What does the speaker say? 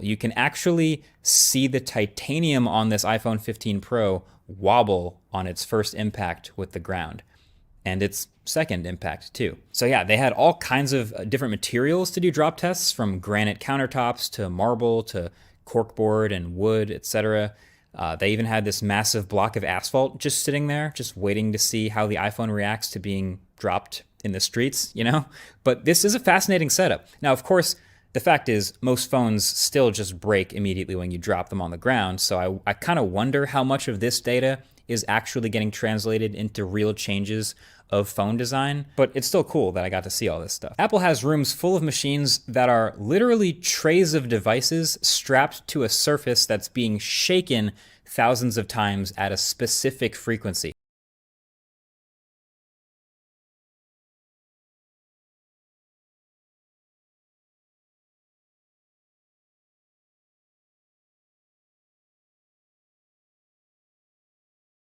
You can actually see the titanium on this iPhone 15 Pro wobble on its first impact with the ground, and its second impact too. So yeah, they had all kinds of different materials to do drop tests, from granite countertops to marble to corkboard and wood, etc. They even had this massive block of asphalt just sitting there, just waiting to see how the iPhone reacts to being dropped in the streets, you know? But this is a fascinating setup. Now, of course, the fact is most phones still just break immediately when you drop them on the ground. So I kind of wonder how much of this data is actually getting translated into real changes of phone design, but it's still cool that I got to see all this stuff. Apple has rooms full of machines that are literally trays of devices strapped to a surface that's being shaken thousands of times at a specific frequency.